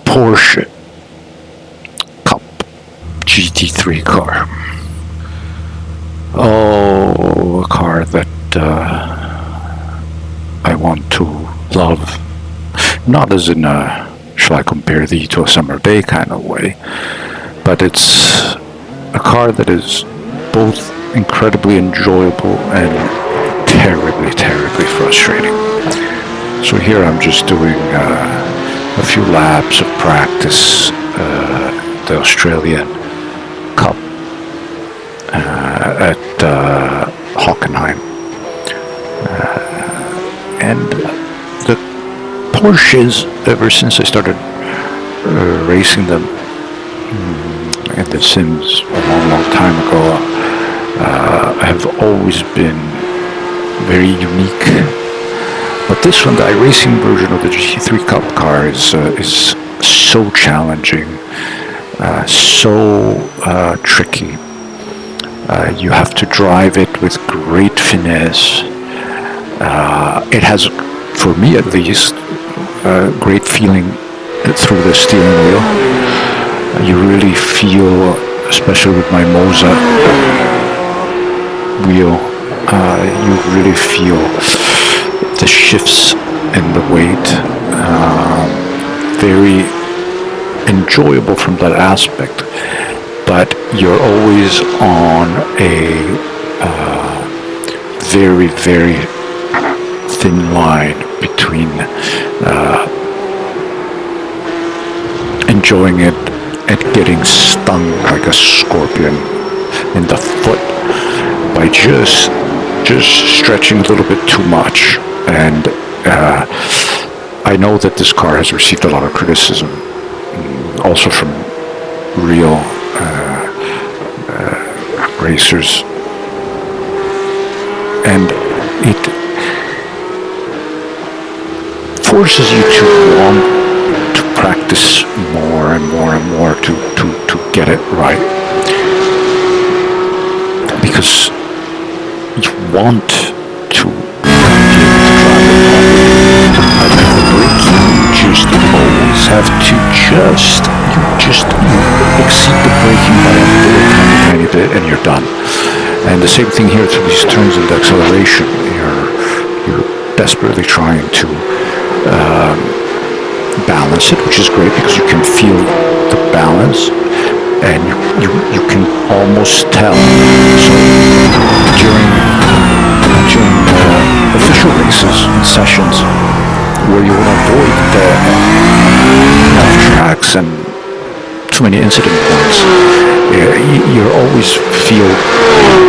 Porsche Cup GT3 car. Oh, a car that I want to love, not as in a shall I compare thee to a summer day kind of way, but it's a car that is both incredibly enjoyable and terribly, terribly frustrating. So here I'm just doing a few laps of practice, the Australian Cup at Hockenheim. And the Porsches, ever since I started racing them in the Sims a long, long time ago, have always been very unique. But this one, the iRacing version of the GT3 Cup car, is so challenging, so tricky. You have to drive it with great finesse. It has, for me at least, great feeling through the steering wheel. You really feel, especially with my Moza wheel, you really feel the shifts in the weight. Very enjoyable from that aspect, but you're always on a very, very thin line between enjoying it and getting stung like a scorpion in the foot by just stretching a little bit too much. And I know that this car has received a lot of criticism, also from real racers, and it forces you to want to practice more and more and more to get it right, because you want to be able to drive it properly. But at the braking, you just always have to you exceed the braking by a little tiny bit and you're done. And the same thing here through these turns and the acceleration. You're desperately trying to balance it, which is great because you can feel the balance and you can almost tell. So during official races and sessions where you want to avoid the off tracks and too many incident points, you always feel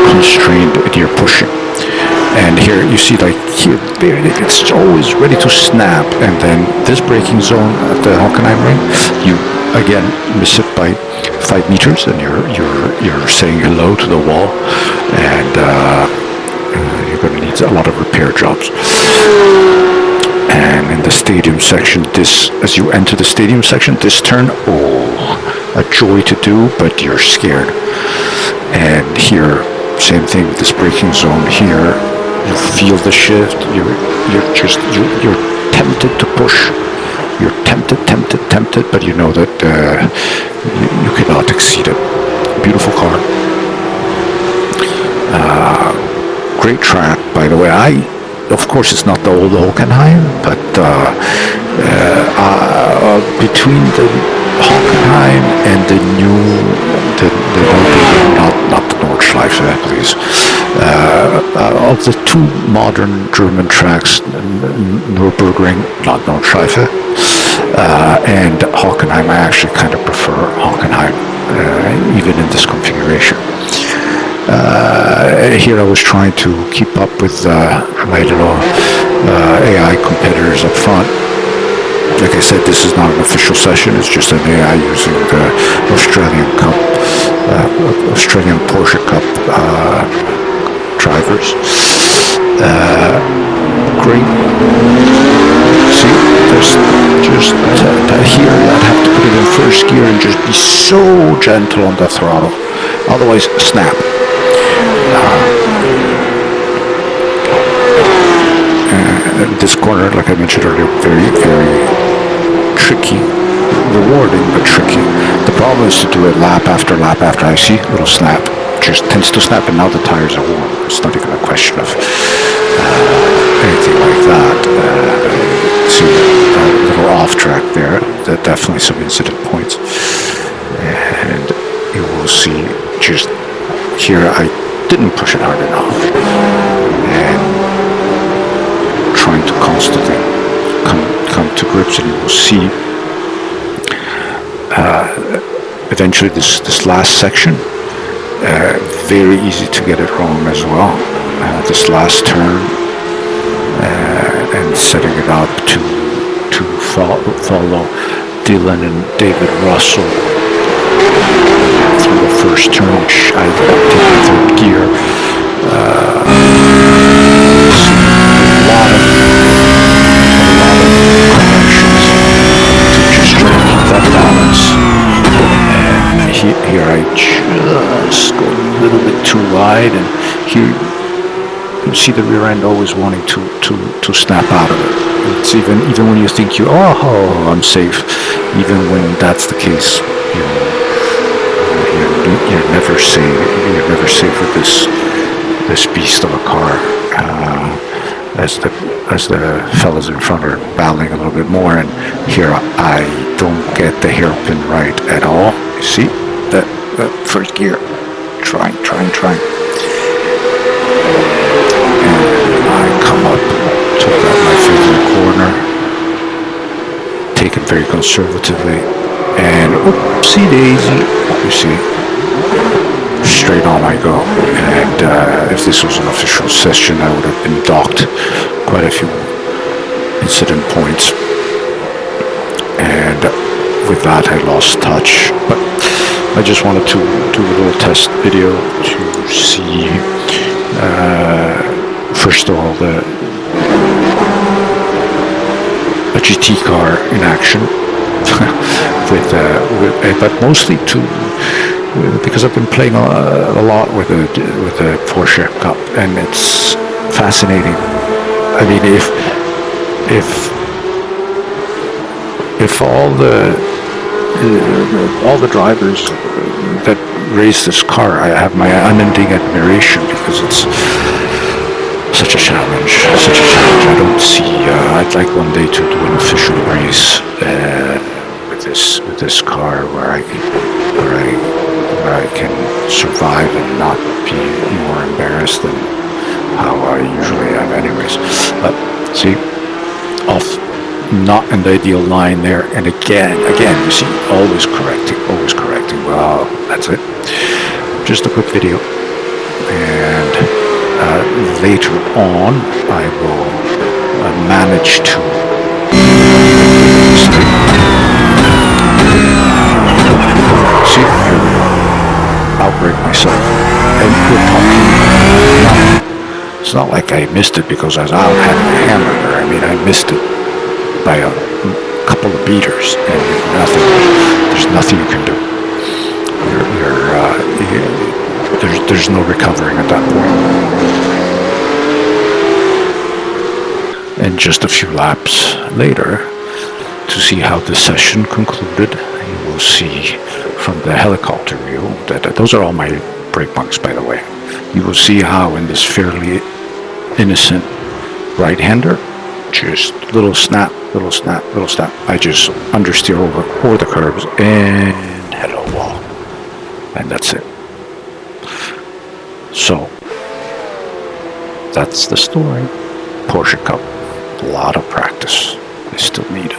constrained at your pushing. And here you see, like here, it's always ready to snap, and then this braking zone at the Hockenheim ring, you again miss it by 5 meters, and you're saying hello to the wall, and you're going to need a lot of repair jobs. And in the stadium section, as you enter the stadium section, this turn, a joy to do, but you're scared. And here, same thing with this braking zone here. You feel the shift. You're tempted to push. You're tempted, but you know that you cannot exceed it. Beautiful car. Great track, by the way. Of course, it's not the old Hockenheim, but between the Hockenheim and the new, not the Nordschleife, please. Of the two modern German tracks, Nürburgring, not Nordschleife, and Hockenheim, I actually kind of prefer Hockenheim, even in this configuration. Here I was trying to keep up with my little AI competitors up front. Like I said, this is not an official session, it's just an AI using the Australian Cup, Australian Porsche Cup drivers. Great. See, there's just here I'd have to put it in first gear and just be so gentle on the throttle. Otherwise, snap. This corner, like I mentioned earlier, very, very tricky, rewarding but tricky. The problem is to do it lap after lap after. I see little snap, just tends to snap, and now the tires are warm. It's not even a question of anything like that. See a little off track there. Definitely some incident points, and you will see just here I didn't push it hard enough, and trying to constantly come to grips, and you will see eventually this last section, very easy to get it wrong as well. This last turn, and setting it up to follow Dylan and David Russell through the first turn, which I take the third gear. A lot of corrections to just try to keep that balance. And here I just go a little bit too wide, and here you see the rear end always wanting to snap out of it. It's even when you think I'm safe, even when that's the case, you're never safe. You're never safe with this beast of a car. As the fellas in front are battling a little bit more, and here I don't get the hairpin right at all. You see that first gear, trying. I come up, took out my favorite corner, take it very conservatively, and oopsie daisy, you see, straight on I go. And if this was an official session, I would have been docked quite a few incident points, and with that I lost touch. But I just wanted to do a little test video to see first of all a GT car in action, but mostly because I've been playing a lot with a Porsche Cup, and it's fascinating. I mean, if all the drivers that race this car, I have my unending admiration, because it's such a challenge. I don't see. I'd like one day to do an official race with this car where I can survive and not be more embarrassed than how I usually am, anyways. But see, off, not in the ideal line there, and again, you see, always correcting. Well, that's it. Just a quick video, and later on I will manage to see, here we go, outbrake myself, and we're talking, it's not like I missed it because I was out having a hamburger. I mean, I missed it by a couple of beaters, and there's nothing you can do. There's no recovering at that point. And just a few laps later, to see how the session concluded, you will see from the helicopter view that those are all my brake marks, by the way. You will see how in this fairly innocent right-hander, just little snap, I just understeer over the curbs and hello wall, and that's it. So that's the story. Porsche Cup, a lot of practice is still needed.